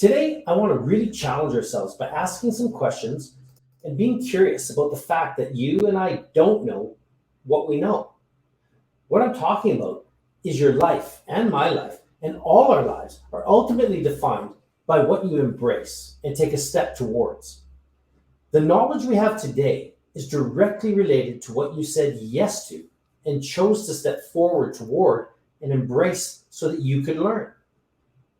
Today, I want to really challenge ourselves by asking some questions and being curious about the fact that you and I don't know what we know. What I'm talking about is your life and my life and all our lives are ultimately defined by what you embrace and take a step towards. The knowledge we have today is directly related to what you said yes to and chose to step forward toward and embrace so that you could learn.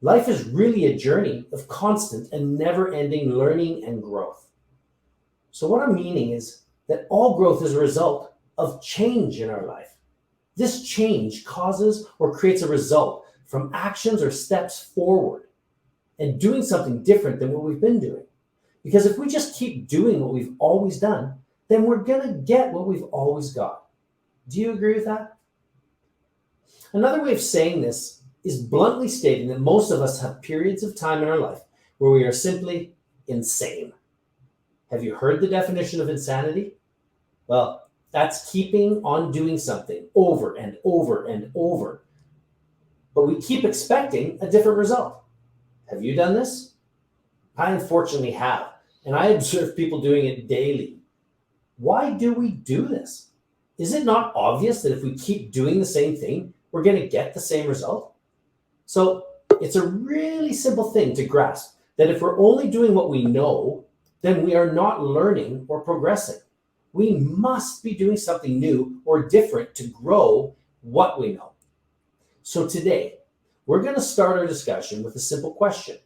Life is really a journey of constant and never-ending learning and growth. So what I'm meaning is that all growth is a result of change in our life. This change causes or creates a result from actions or steps forward and doing something different than what we've been doing. Because if we just keep doing what we've always done, then we're going to get what we've always got. Do you agree with that? Another way of saying this is bluntly stating that most of us have periods of time in our life where we are simply insane. Have you heard the definition of insanity? Well, that's keeping on doing something over and over and over, but we keep expecting a different result. Have you done this? I unfortunately have, and I observe people doing it daily. Why do we do this? Is it not obvious that if we keep doing the same thing, we're going to get the same result? So it's a really simple thing to grasp that if we're only doing what we know, then we are not learning or progressing. We must be doing something new or different to grow what we know. So today, we're going to start our discussion with a simple question.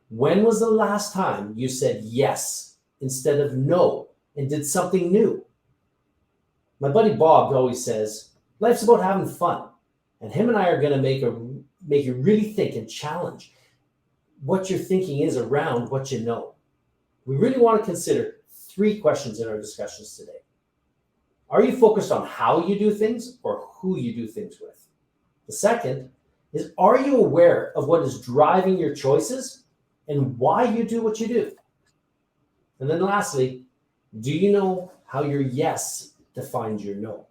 When was the last time you said yes instead of no and did something new? My buddy Bob always says, life's about having fun. And him and I are going to make you really think and challenge what your thinking is around what you know. We really want to consider 3 questions in our discussions today. Are you focused on how you do things or who you do things with? The second is, are you aware of what is driving your choices and why you do what you do? And then lastly, do you know how your yes defines your no?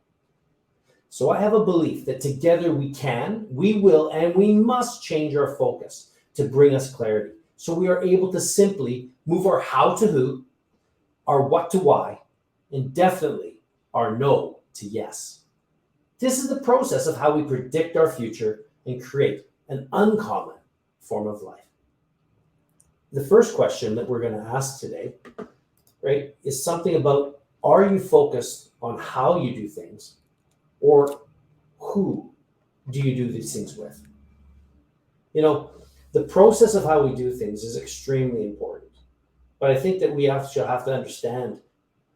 So I have a belief that together we can, we will, and we must change our focus to bring us clarity. So we are able to simply move our how to who, our what to why, and definitely our no to yes. This is the process of how we predict our future and create an uncommon form of life. The first question that we're going to ask today, right, is something about, are you focused on how you do things? Or who do you do these things with? You know, the process of how we do things is extremely important. But I think that we have to understand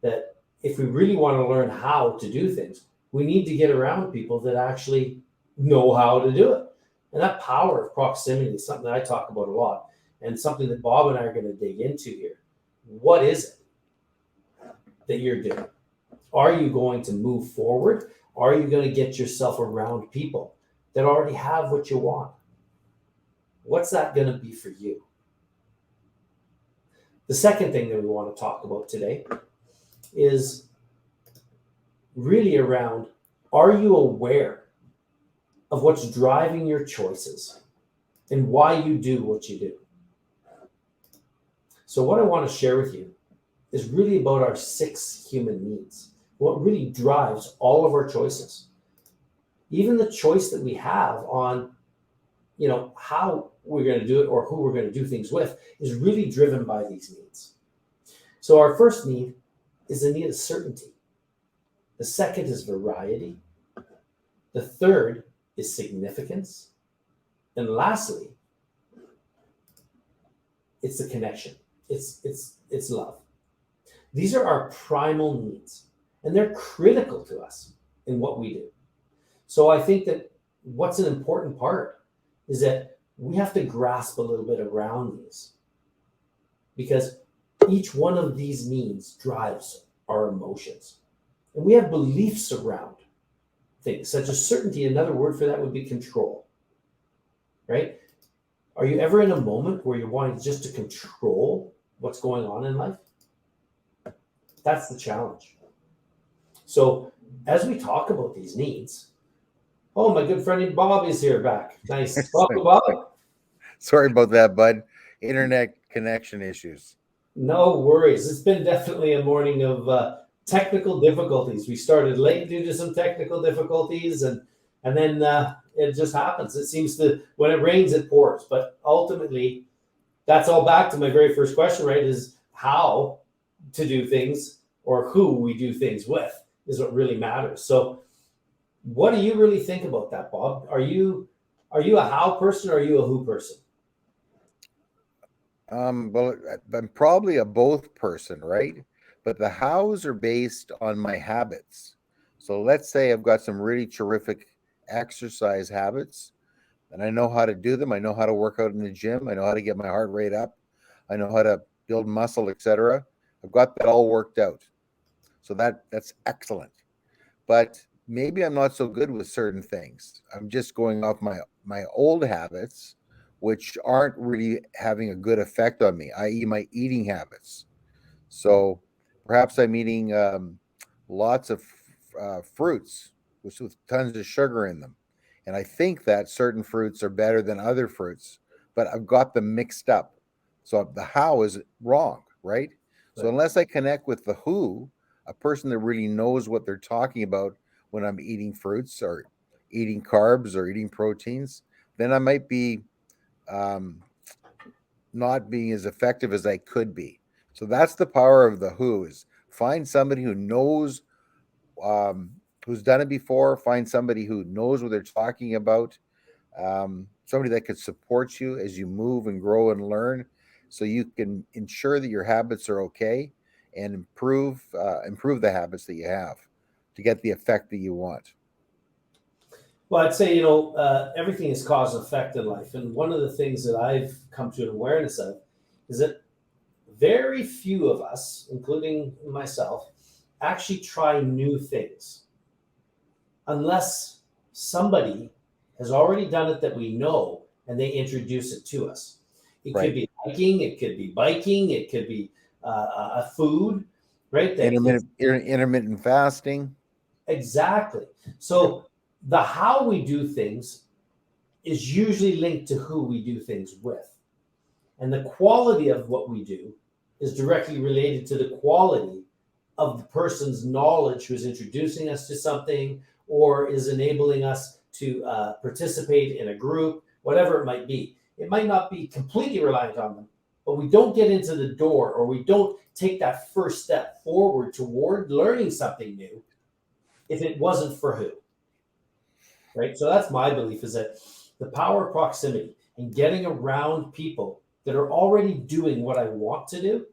that if we really want to learn how to do things, we need to get around people that actually know how to do it. And that power of proximity is something that I talk about a lot and something that Bob and I are going to dig into here. What is it that you're doing? Are you going to move forward? Are you going to get yourself around people that already have what you want? What's that going to be for you? The second thing that we want to talk about today is really around, are you aware of what's driving your choices and why you do what you do? So what I want to share with you is really about our 6 human needs. What really drives all of our choices. Even the choice that we have on, how we're going to do it or who we're going to do things with is really driven by these needs. So our first need is the need of certainty. The second is variety. The third is significance. And lastly, it's the connection. It's love. These are our primal needs. And they're critical to us in what we do. So I think that what's an important part is that we have to grasp a little bit around these, because each one of these needs drives our emotions. And we have beliefs around things such as certainty. Another word for that would be control, right? Are you ever in a moment where you're wanting just to control what's going on in life? That's the challenge. So as we talk about these needs, oh, my good friend Bob is here back. Nice. Welcome, Bob. Sorry about that, bud. internet connection issues. No worries. It's been definitely a morning of technical difficulties. We started late due to some technical difficulties, and then it just happens. It seems to, when it rains, it pours. But ultimately, that's all back to my very first question, right? Is how to do things or who we do things with is what really matters. So, what do you really think about that, Bob? Are you a how person or are you a who person? Well, I'm probably a both person, right? But the hows are based on my habits. So let's say I've got some really terrific exercise habits and I know how to do them. I know how to work out in the gym. I know how to get my heart rate up. I know how to build muscle, etc. I've got that all worked out. So that's excellent. But maybe I'm not so good with certain things. I'm just going off my old habits, which aren't really having a good effect on me, i.e., my eating habits. So perhaps I'm eating lots of fruits with tons of sugar in them. And I think that certain fruits are better than other fruits, but I've got them mixed up. So the how is wrong, right? So Right. unless I connect with the who, a person that really knows what they're talking about when I'm eating fruits or eating carbs or eating proteins, then I might be um, not being as effective as I could be. So that's the power of the who is find somebody who knows who's done it before, find somebody who knows what they're talking about, somebody that could support you as you move and grow and learn so you can ensure that your habits are okay and improve the habits that you have to get the effect that you want. Well, I'd say, everything is cause and effect in life. And one of the things that I've come to an awareness of is that very few of us, including myself, actually try new things unless somebody has already done it that we know and they introduce it to us. It could Right. be hiking, it could be biking, it could be a food, right? Intermittent fasting. Exactly. So the how we do things is usually linked to who we do things with. And the quality of what we do is directly related to the quality of the person's knowledge who's introducing us to something or is enabling us to participate in a group, whatever it might be. It might not be completely reliant on them, but we don't get into the door or we don't take that first step forward toward learning something new if it wasn't for who, right? So that's my belief is that the power of proximity and getting around people that are already doing what I want to do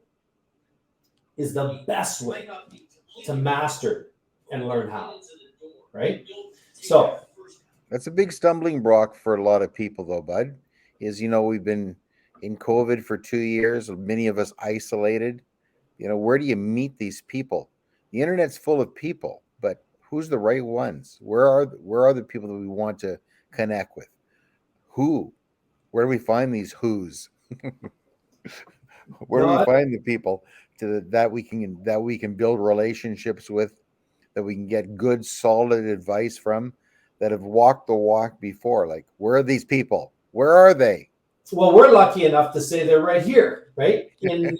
is the best way to master and learn how, right? So, That's a big stumbling block for a lot of people, though, Bud. Is we've been in COVID for 2 years. Many of us isolated. Where do you meet these people? The internet's full of people, but who's the right ones? Where are the people that we want to connect with? Who? Where do we find these who's? Where do we no, find the people that we can build relationships with, that we can get good, solid advice from, that have walked the walk before? Like, where are these people? Where are they? well, we're lucky enough to say they're right here, right in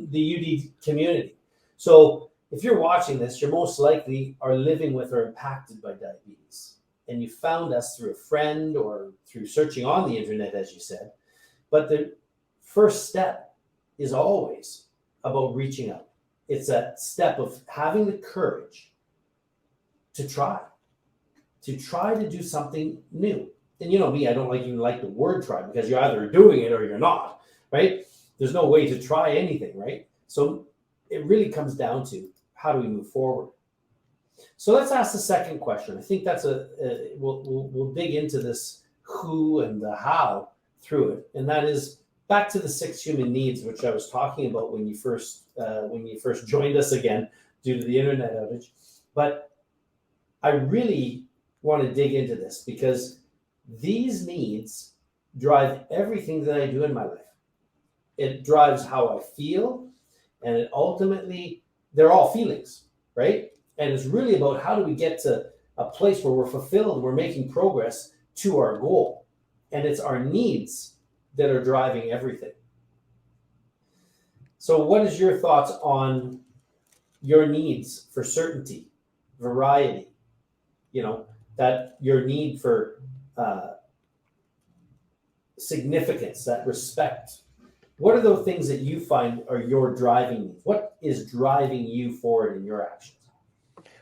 the UD community. So, if you're watching this, you're most likely are living with or impacted by diabetes, and you found us through a friend or through searching on the internet, as you said. But the first step is always about reaching out. It's that step of having the courage to try to do something new. And you know me, I don't even like the word try because you're either doing it or you're not, right? There's no way to try anything, right? So it really comes down to how do we move forward. So let's ask the second question. I think that's we'll dig into this who and the how through it, and that is back to the six human needs, which I was talking about when you first joined us again due to the internet outage. But I really want to dig into this because these needs drive everything that I do in my life. It drives how I feel, and it ultimately, they're all feelings, right? And it's really about how do we get to a place where we're fulfilled, we're making progress to our goal. And it's our needs that are driving everything. So, what is your thoughts on your needs for certainty, variety? You know, that your need for uh, significance, that respect. What are those things that you find are your driving needs? What is driving you forward in your actions?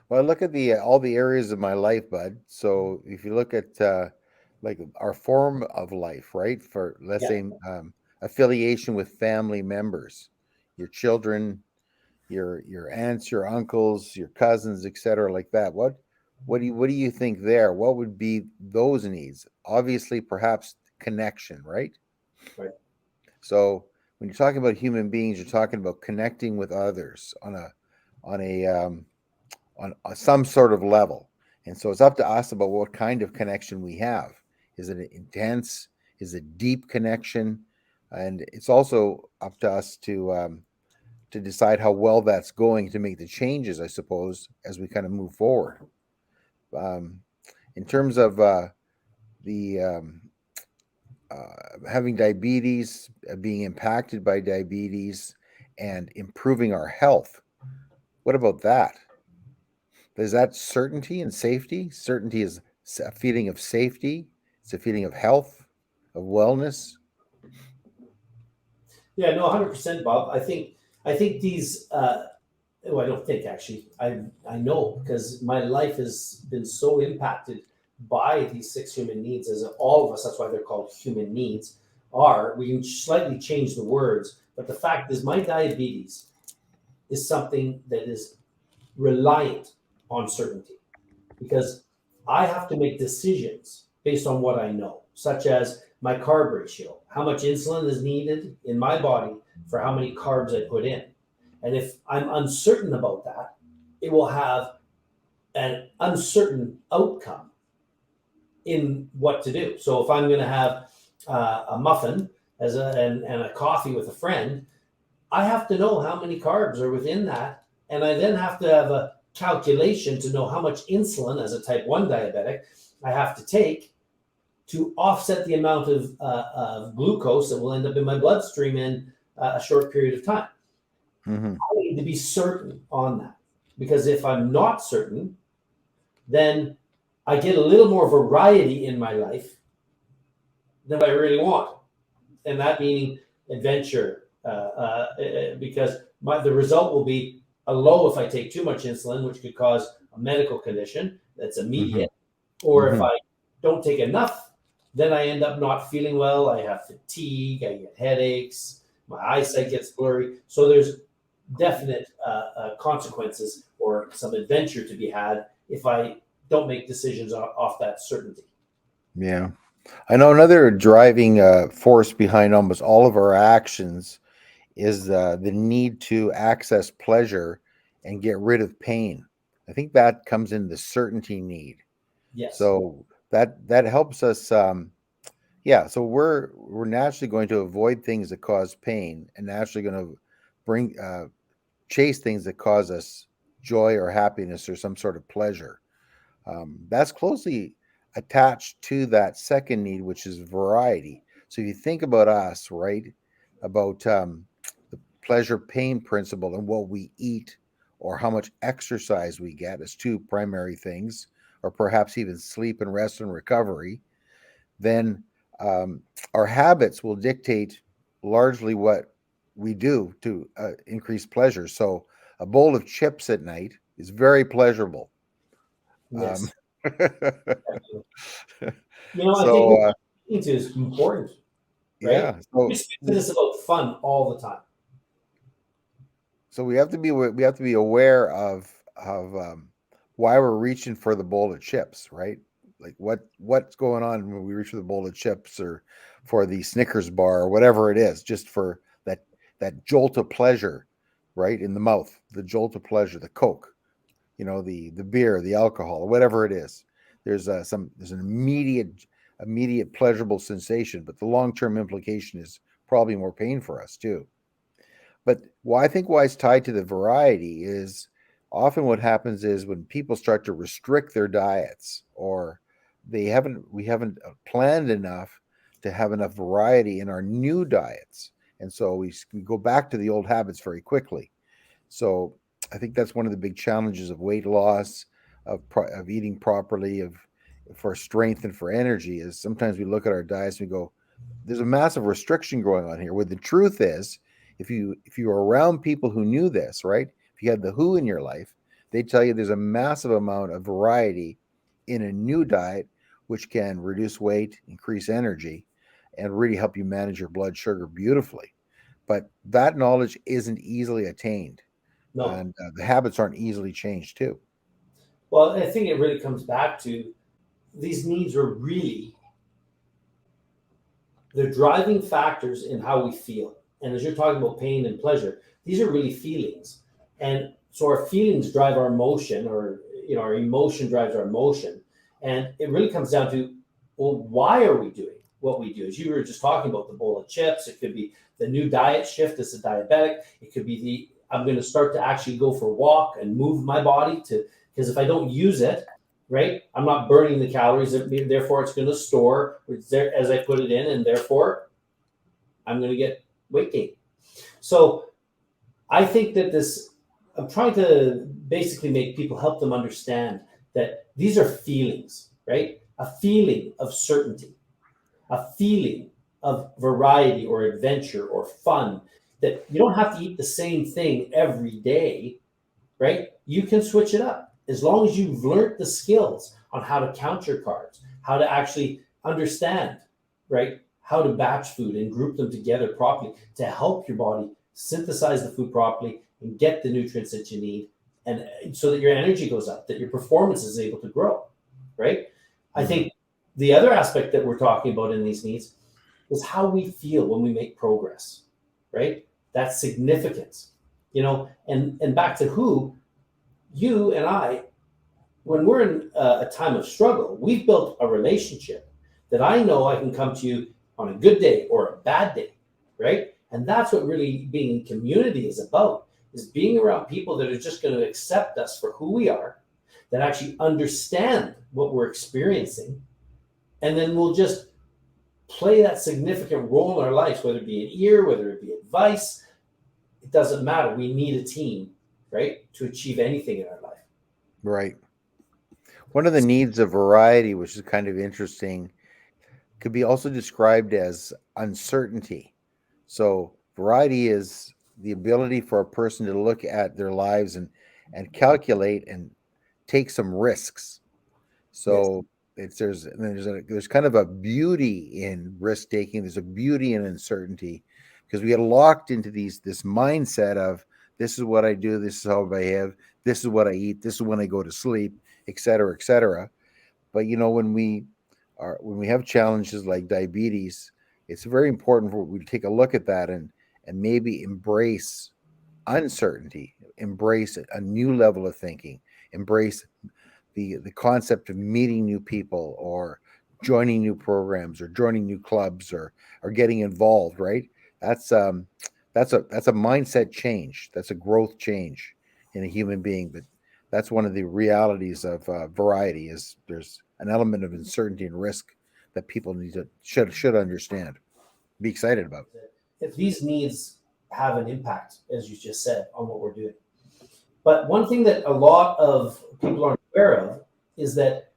Well, I look at the all the areas of my life, bud. So if you look at like our form of life, right? For let's Yeah, say affiliation with family members, your children, your aunts, your uncles, your cousins, etc., like that. What do you think there? What would be those needs? Obviously, perhaps connection, right? right. So when you're talking about human beings, you're talking about connecting with others on a on some sort of level. And so it's up to us about what kind of connection we have. Is it intense? Is it deep connection? And it's also up to us to decide how well that's going to make the changes, I suppose, as we kind of move forward. Um, in terms of the having diabetes, being impacted by diabetes, and improving our health, what about that? Is that certainty and safety? Certainty is a feeling of safety. It's a feeling of health, of wellness. Yeah, no, 100%, Bob. I think these. Oh, I don't think actually. I know because my life has been so impacted by these six human needs, as all of us. That's why they're called human needs. Are we can slightly change the words, but the fact is, my diabetes is something that is reliant on certainty because I have to make decisions based on what I know, such as my carb ratio, how much insulin is needed in my body for how many carbs I put in. And if I'm uncertain about that, it will have an uncertain outcome in what to do. So if I'm going to have a muffin and a coffee with a friend, I have to know how many carbs are within that. And I then have to have a calculation to know how much insulin, as a type 1 diabetic, I have to take to offset the amount of glucose that will end up in my bloodstream in a short period of time. Mm-hmm. I need to be certain on that because if I'm not certain, then I get a little more variety in my life than I really want. And that meaning adventure, because the result will be a low if I take too much insulin, which could cause a medical condition that's Mm-hmm. immediate. Or if Mm-hmm. I don't take enough, then I end up not feeling well. I have fatigue, I get headaches, my eyesight gets blurry. So there's definite consequences or some adventure to be had if I don't make decisions off that certainty. Yeah. I know another driving force behind almost all of our actions is the need to access pleasure and get rid of pain. I think that comes in the certainty need. Yes. So that helps us. Yeah, so we're naturally going to avoid things that cause pain, and naturally going to bring chase things that cause us joy or happiness or some sort of pleasure. That's closely attached to that second need, which is variety. So if you think about us, right, about the pleasure pain principle and what we eat or how much exercise we get as two primary things, or perhaps even sleep and rest and recovery, then um, our habits will dictate largely what we do to increase pleasure. So a bowl of chips at night is very pleasurable. Um, Yes. I think so it is important, right? yeah, We speak to this about fun all the time. so we have to be aware of why we're reaching for the bowl of chips, right? Like what's going on when we reach for the bowl of chips or for the Snickers bar or whatever it is, just for that jolt of pleasure, right in the mouth, the jolt of pleasure, the Coke, the beer, the alcohol, or whatever it is. There's an immediate pleasurable sensation, but the long term implication is probably more pain for us too. But why it's tied to the variety is often what happens is when people start to restrict their diets or we haven't planned enough to have enough variety in our new diets. And so we go back to the old habits very quickly. So I think that's one of the big challenges of weight loss, of eating properly, of for strength and for energy, is sometimes we look at our diets and we go, there's a massive restriction going on here. Where the truth is, if you are around people who knew this, right? If you had the WHO in your life, they tell you there's a massive amount of variety in a new diet, which can reduce weight, increase energy, and really help you manage your blood sugar beautifully. But that knowledge isn't easily attained, No. and the habits aren't easily changed too. Well, I think it really comes back to these needs are really the driving factors in how we feel. And as you're talking about pain and pleasure, these are really feelings. And so our feelings drive our emotion, or our emotion drives our emotion. And it really comes down to, well, why are we doing what we do? As you were just talking about, the bowl of chips, it could be the new diet shift as a diabetic. It could be I'm going to start to actually go for a walk and move my body because if I don't use it, right, I'm not burning the calories. Therefore, it's going to store as I put it in, and therefore, I'm going to get weight gain. So I think that I'm trying to basically help them understand that these are feelings, right? A feeling of certainty, a feeling of variety or adventure or fun, that you don't have to eat the same thing every day, right? You can switch it up as long as you've learned the skills on how to count your carbs, how to actually understand, right? How to batch food and group them together properly to help your body synthesize the food properly and get the nutrients that you need, and so that your energy goes up, that your performance is able to grow, right? I think the other aspect that we're talking about in these needs is how we feel when we make progress, right? That's significance, and back to who, you and I, when we're in a time of struggle, we've built a relationship that I know I can come to you on a good day or a bad day, right? And that's what really being in community is about, is being around people that are just going to accept us for who we are, that actually understand what we're experiencing, and then we'll just play that significant role in our lives, whether it be an ear, whether it be advice. It doesn't matter. We need a team, right, to achieve anything in our life. Right. One of the needs of variety, which is kind of interesting, could be also described as uncertainty. So variety is the ability for a person to look at their lives and calculate and take some risks. So there's kind of a beauty in risk taking. There's a beauty in uncertainty, because we get locked into this mindset of, this is what I do, this is how I behave, this is what I eat, this is when I go to sleep, et cetera, et cetera. But when we have challenges like diabetes, it's very important for we to take a look at that and maybe embrace uncertainty, embrace a new level of thinking, embrace the concept of meeting new people, or joining new programs, or joining new clubs, or getting involved, right? That's a mindset change. That's a growth change in a human being. But that's one of the realities of variety, is there's an element of uncertainty and risk that people should understand, be excited about. If these needs have an impact, as you just said, on what we're doing. But one thing that a lot of people aren't aware of is that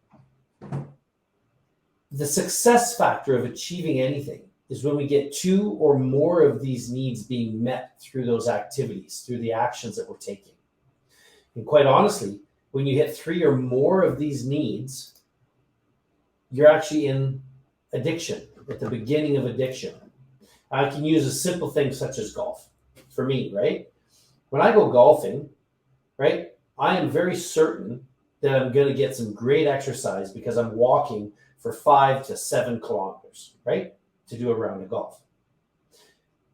the success factor of achieving anything is when we get 2 or more of these needs being met through those activities, through the actions that we're taking. And quite honestly, when you hit 3 or more of these needs, you're actually in addiction, at the beginning of addiction. I can use a simple thing such as golf. For me, right? When I go golfing, right, I am very certain that I'm going to get some great exercise because I'm walking for 5 to 7 kilometers, right, to do a round of golf.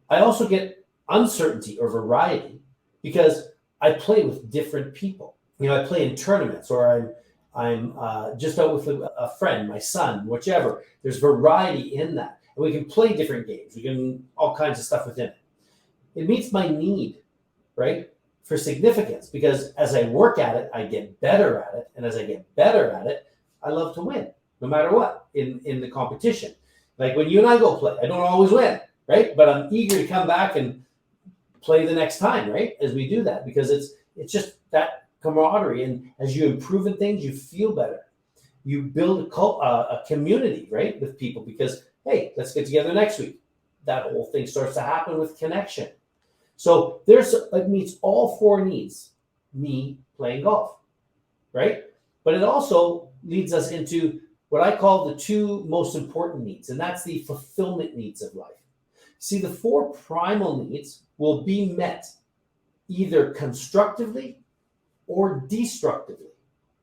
I also get uncertainty or variety because I play with different people. I play in tournaments, or I'm just out with a friend, my son, whichever. There's variety in that. And we can play different games. We can all kinds of stuff within it. It meets my need, right, for significance, because as I work at it, I get better at it. And as I get better at it, I love to win, no matter what, in the competition. Like when you and I go play, I don't always win, right? But I'm eager to come back and play the next time, right? As we do that, because it's just that camaraderie. And as you improve in things, you feel better. You build a community, right, with people because, hey, let's get together next week. That whole thing starts to happen with connection. So it meets all four needs, me playing golf, right? But it also leads us into what I call the two most important needs, and that's the fulfillment needs of life. See, the four primal needs will be met either constructively or destructively.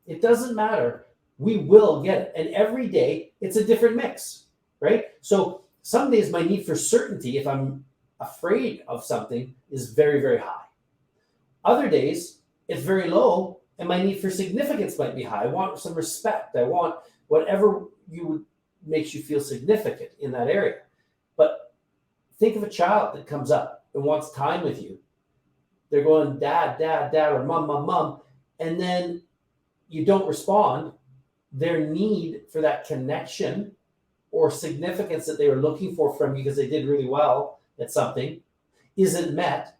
It doesn't matter. We will get it. And every day it's a different mix, right? So some days my need for certainty, if I'm afraid of something, is very, very high. Other days it's very low and my need for significance might be high. I want some respect. I want whatever makes you feel significant in that area. But think of a child that comes up and wants time with you. They're going, dad, dad, dad, or mom, mom, mom. And then you don't respond. Their need for that connection or significance that they were looking for from you because they did really well at something isn't met.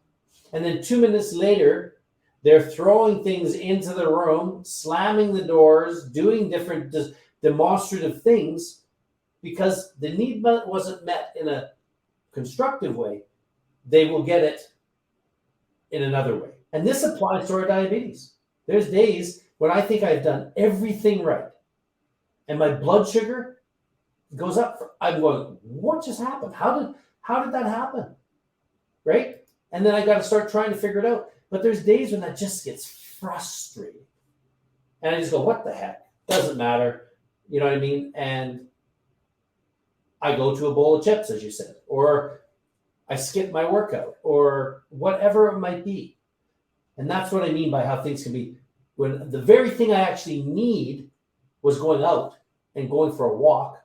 And then 2 minutes later, they're throwing things into the room, slamming the doors, doing different demonstrative things because the need wasn't met in a constructive way. They will get it in another way. And this applies to our diabetes. There's days when I think I've done everything right and my blood sugar goes up. I'm going, what just happened? How did that happen? Right? And then I got to start trying to figure it out. But there's days when that just gets frustrating. And I just go, what the heck? Doesn't matter. You know what I mean? And I go to a bowl of chips, as you said, or I skip my workout or whatever it might be. And that's what I mean by how things can be. When the very thing I actually need was going out and going for a walk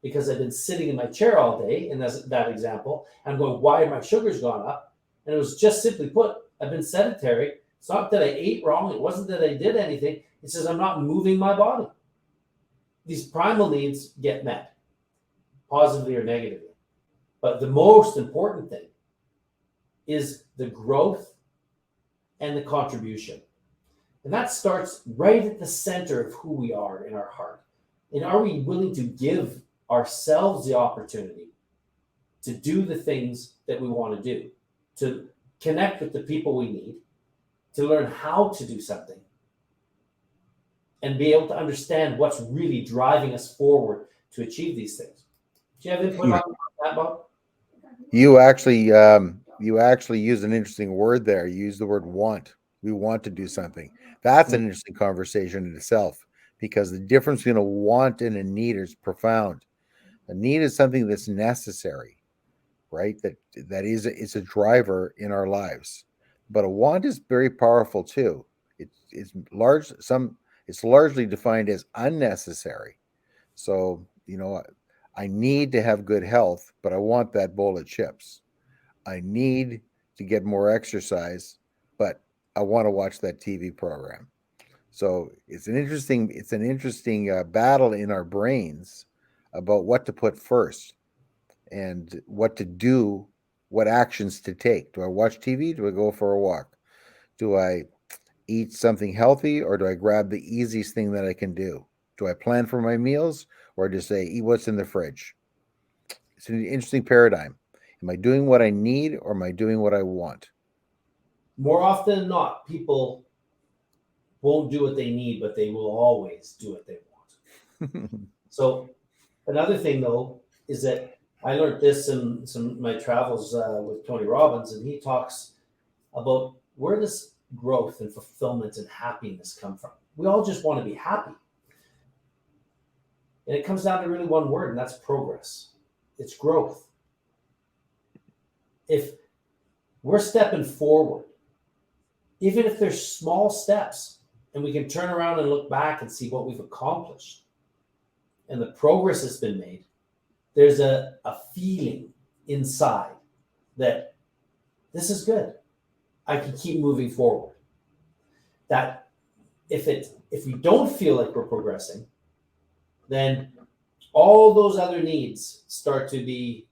because I've been sitting in my chair all day, in that example, I'm going, why have my sugars gone up? And it was just simply put, I've been sedentary. It's not that I ate wrong. It wasn't that I did anything. It's just I'm not moving my body. These primal needs get met, positively or negatively. But the most important thing is the growth and the contribution. And that starts right at the center of who we are in our heart. And are we willing to give ourselves the opportunity to do the things that we want to do, to connect with the people we need, to learn how to do something, and be able to understand what's really driving us forward to achieve these things? Do you have input on that, Bob? You actually use an interesting word there. You use the word want. We want to do something. That's an interesting conversation in itself because the difference between a want and a need is profound. A need is something that's necessary, right? It's a driver in our lives. But a want is very powerful too. It's largely defined as unnecessary. So, I need to have good health, but I want that bowl of chips. I need to get more exercise, but I want to watch that TV program. So it's an interesting battle in our brains about what to put first and what to do, what actions to take. Do I watch TV? Do I go for a walk? Do I eat something healthy or do I grab the easiest thing that I can do? Do I plan for my meals or just say, eat what's in the fridge? It's an interesting paradigm. Am I doing what I need or am I doing what I want? More often than not, people won't do what they need, but they will always do what they want. So another thing, though, is that I learned this in some of my travels with Tony Robbins, and he talks about where does growth and fulfillment and happiness come from. We all just want to be happy. And it comes down to really one word, and that's progress. It's growth. If we're stepping forward, even if there's small steps, and we can turn around and look back and see what we've accomplished and the progress that's been made, there's a feeling inside that this is good. I can keep moving forward. That if we don't feel like we're progressing, then all those other needs start to be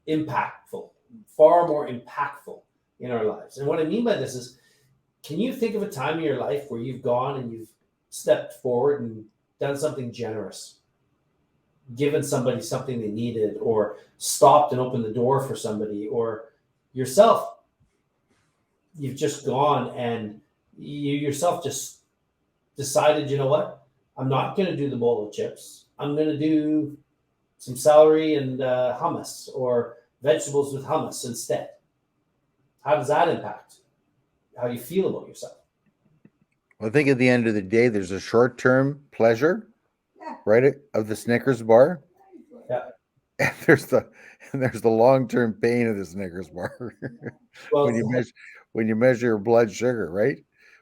impactful, far more impactful in our lives. And what I mean by this is, can you think of a time in your life where you've gone and you've stepped forward and done something generous, given somebody something they needed, or stopped and opened the door for somebody, or yourself, you've just gone and you yourself just decided, you know what, I'm not going to do the bowl of chips. I'm going to do some celery and hummus, or vegetables with hummus instead. How does that impact how you feel about yourself? I think at the end of the day, there's a short-term pleasure, right, of the Snickers bar. Yeah. And there's the long-term pain of the Snickers bar. Well, when you measure your blood sugar, right?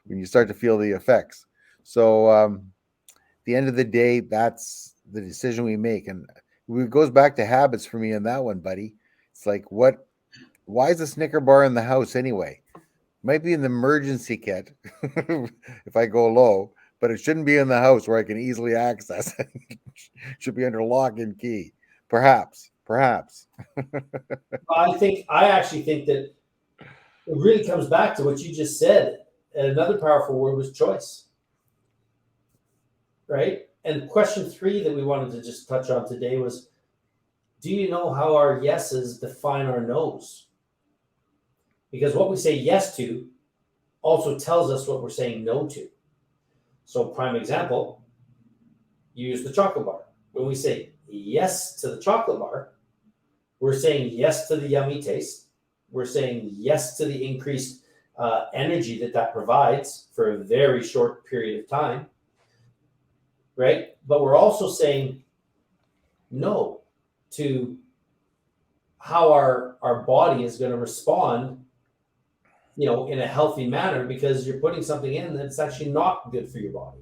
When you start to feel the effects. So at the end of the day, that's the decision we make. And it goes back to habits for me on that one, buddy. It's like, why is a Snicker bar in the house anyway? Might be in the emergency kit if I go low, but it shouldn't be in the house where I can easily access it. Should be under lock and key. Perhaps. I actually think that it really comes back to what you just said. And another powerful word was choice, right? And question 3 that we wanted to just touch on today was, do you know how our yeses define our nos? Because what we say yes to also tells us what we're saying no to. So prime example, use the chocolate bar. When we say yes to the chocolate bar, we're saying yes to the yummy taste. We're saying yes to the increased energy that provides for a very short period of time, right? But we're also saying no to how our body is going to respond, in a healthy manner, because you're putting something in that's actually not good for your body.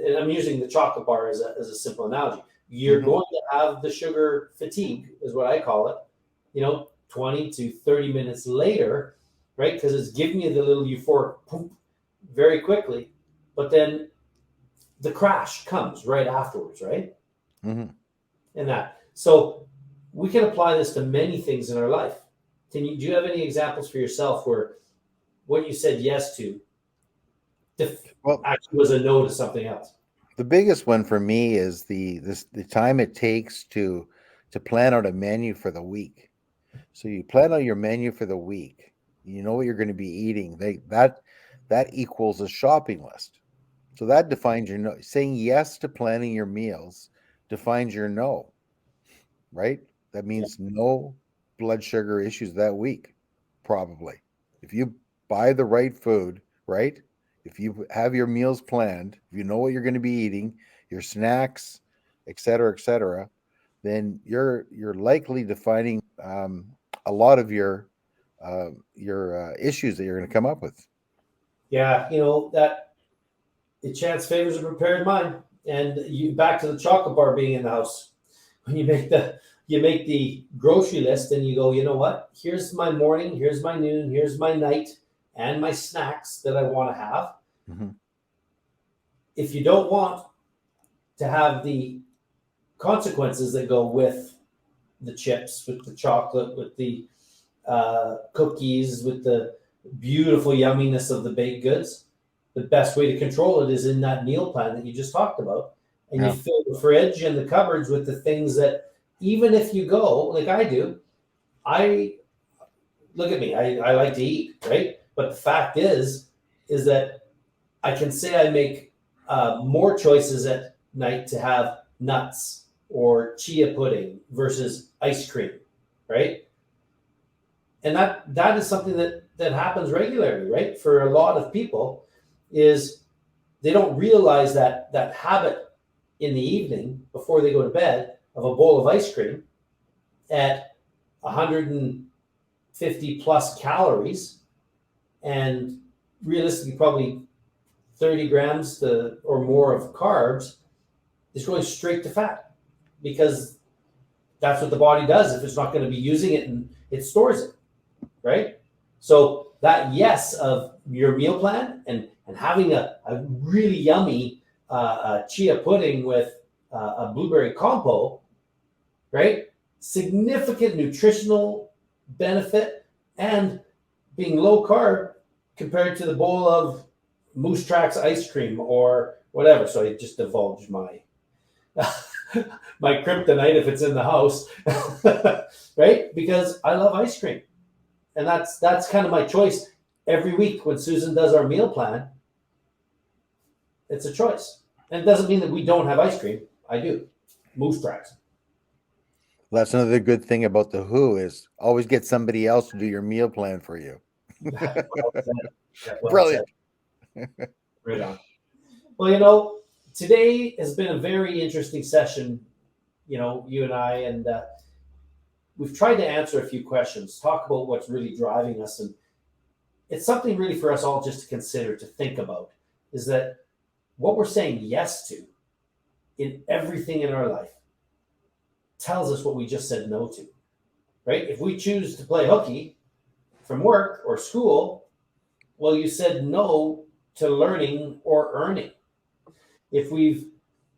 And I'm using the chocolate bar as a simple analogy. You're going to have the sugar fatigue, is what I call it, 20 to 30 minutes later, right? Because it's giving you the little euphoric poop very quickly, but then the crash comes right afterwards, right? Mm-hmm. And so we can apply this to many things in our life. Do you have any examples for yourself where what you said yes to actually was a no to something else? The biggest one for me is the time it takes to plan out a menu for the week. So you plan out your menu for the week. You know what you're going to be eating. That equals a shopping list. So that defines your no. Saying yes to planning your meals defines your no, right? That means no blood sugar issues that week, probably. If you buy the right food, right? If you have your meals planned, if you know what you're going to be eating, your snacks, et cetera, then you're likely defining a lot of your issues that you're going to come up with. Yeah, that the chance favors a prepared mind. And you back to the chocolate bar being in the house. When you make the grocery list and you go, you know what? Here's my morning, here's my noon, here's my night, and my snacks that I want to have. Mm-hmm. If you don't want to have the consequences that go with the chips, with the chocolate, with the cookies, with the beautiful yumminess of the baked goods, the best way to control it is in that meal plan that you just talked about. And you fill the fridge and the cupboards with the things that, even if you go, like I do, look at me, I like to eat, right? But the fact is that I can say I make more choices at night to have nuts or chia pudding versus ice cream, right? And that is something that happens regularly, right? For a lot of people, is they don't realize that habit in the evening before they go to bed of a bowl of ice cream at 150 plus calories and realistically probably 30 grams or more of carbs is going straight to fat, because that's what the body does. If it's not going to be using it, and it stores it, right? So that yes of your meal plan and having a really yummy chia pudding with a blueberry compo, right? significant nutritional benefit, and being low carb compared to the bowl of Moose Tracks ice cream or whatever. So I just divulged my my kryptonite if it's in the house, right? Because I love ice cream, and that's kind of my choice every week when Susan does our meal plan. It's a choice, and it doesn't mean that we don't have ice cream. I do, Moose Tracks. Well, that's another good thing about the Who is always get somebody else to do your meal plan for you. Well said. Yeah, well Brilliant. said. Right on. Well, today has been a very interesting session. You and I, and we've tried to answer a few questions, talk about what's really driving us, and it's something really for us all just to consider, to think about, is that what we're saying yes to in everything in our life tells us what we just said no to, right? If we choose to play hooky from work or school, well, you said no to learning or earning. If we've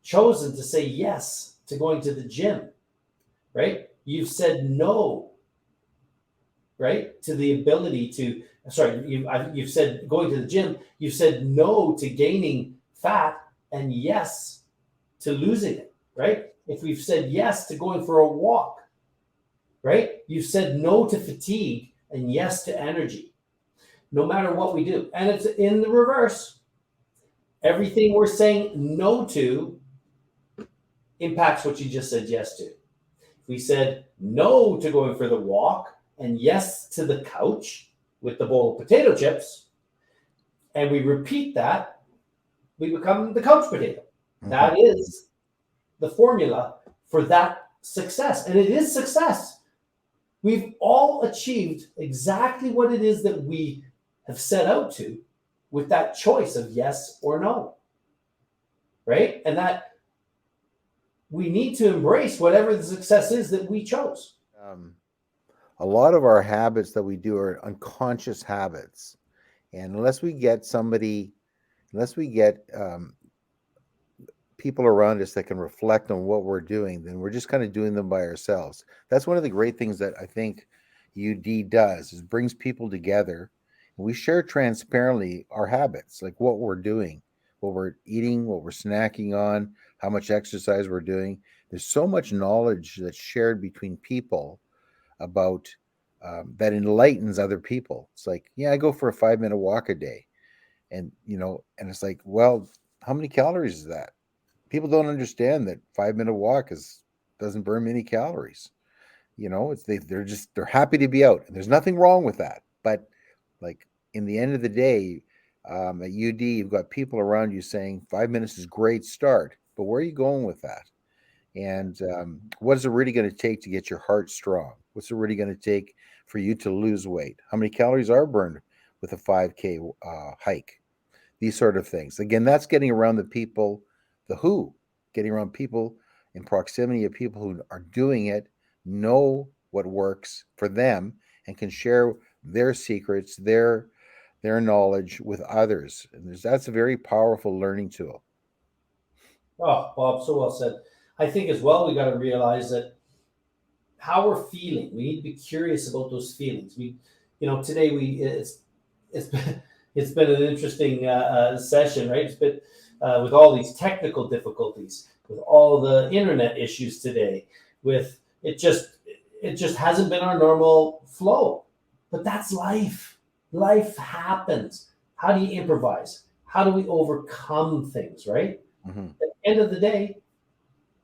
chosen to say yes to going to the gym, right? You've said no, right, to the ability to, you've said going to the gym, you've said no to gaining fat and yes to losing it, right? If we've said yes to going for a walk, right? You've said no to fatigue and yes to energy, no matter what we do. And it's in the reverse. Everything we're saying no to impacts what you just said yes to. If we said no to going for the walk and yes to the couch with the bowl of potato chips, and we repeat that, we become the couch potato. Mm-hmm. That is the formula for that success. And it is success. We've all achieved exactly what it is that we have set out to with that choice of yes or no, right? And that we need to embrace whatever the success is that we chose. A lot of our habits that we do are unconscious habits. And unless we get people around us that can reflect on what we're doing, then we're just kind of doing them by ourselves. That's one of the great things that I think UD does, is brings people together. And we share transparently our habits, like what we're doing, what we're eating, what we're snacking on, how much exercise we're doing. There's so much knowledge that's shared between people about that enlightens other people. It's like, yeah, I go for a 5-minute walk a day. And, and it's like, well, how many calories is that? People don't understand that 5-minute walk doesn't burn many calories. They're happy to be out, and there's nothing wrong with that. But like in the end of the day, at UD, you've got people around you saying 5 minutes is a great start, but where are you going with that? And what is it really going to take to get your heart strong? What's it really going to take for you to lose weight? How many calories are burned with a 5K hike? These sort of things. Again, that's getting around the people, the who, getting around people in proximity of people who are doing it, know what works for them, and can share their secrets, their knowledge with others. And that's a very powerful learning tool. Oh, Bob, so well said. I think as well, we got to realize that how we're feeling, we need to be curious about those feelings. Today it's been an interesting session, right? It's been with all these technical difficulties, with all the internet issues today, with it just hasn't been our normal flow. But that's life. Life happens. How do you improvise? How do we overcome things, right? Mm-hmm. At the end of the day,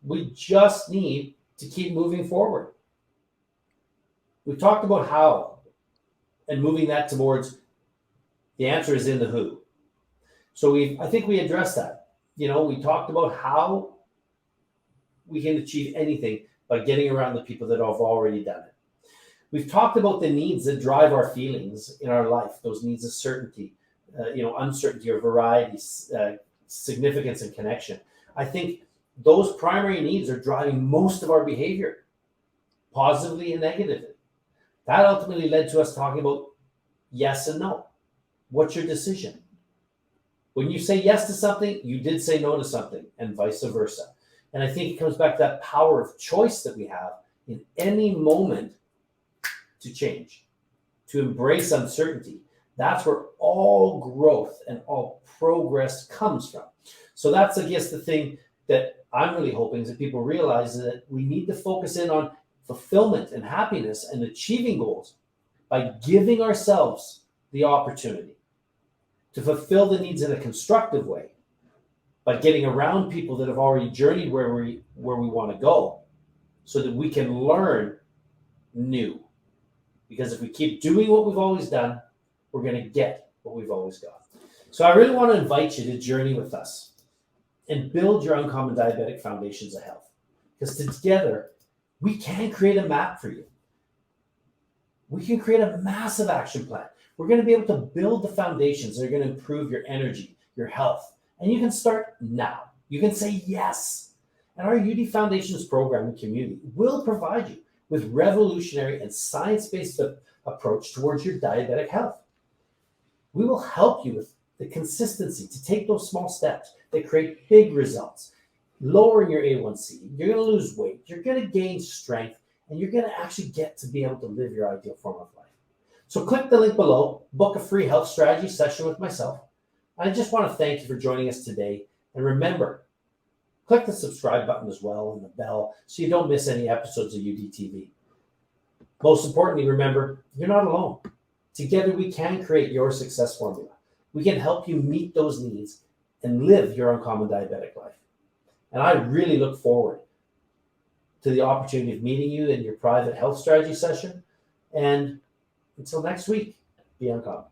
we just need to keep moving forward. We've talked about how and moving that towards the answer is in the who. So I think we addressed that. We talked about how we can achieve anything by getting around the people that have already done it. We've talked about the needs that drive our feelings in our life, those needs of certainty, uncertainty or variety, significance and connection. I think those primary needs are driving most of our behavior, positively and negatively. That ultimately led to us talking about yes and no. What's your decision? When you say yes to something, you did say no to something, and vice versa. And I think it comes back to that power of choice that we have in any moment to change, to embrace uncertainty. That's where all growth and all progress comes from. So that's, I guess, the thing that I'm really hoping is that people realize that we need to focus in on fulfillment and happiness and achieving goals by giving ourselves the opportunity to fulfill the needs in a constructive way, by getting around people that have already journeyed where we want to go, so that we can learn new. Because if we keep doing what we've always done, we're going to get what we've always got. So I really want to invite you to journey with us and build your Uncommon Diabetic Foundations of Health. Because together, we can create a map for you. We can create a massive action plan. We're going to be able to build the foundations that are going to improve your energy, your health. And you can start now. You can say yes. And our UD Foundations program and community will provide you with revolutionary and science-based approach towards your diabetic health. We will help you with the consistency to take those small steps that create big results, lowering your A1C. You're going to lose weight. You're going to gain strength, and you're going to actually get to be able to live your ideal form of life. So click the link below, book a free health strategy session with myself. I just want to thank you for joining us today. And remember, click the subscribe button as well and the bell so you don't miss any episodes of UDTV. Most importantly, remember, you're not alone. Together, we can create your success formula. We can help you meet those needs and live your uncommon diabetic life. And I really look forward to the opportunity of meeting you in your private health strategy session. And until next week, be uncommon.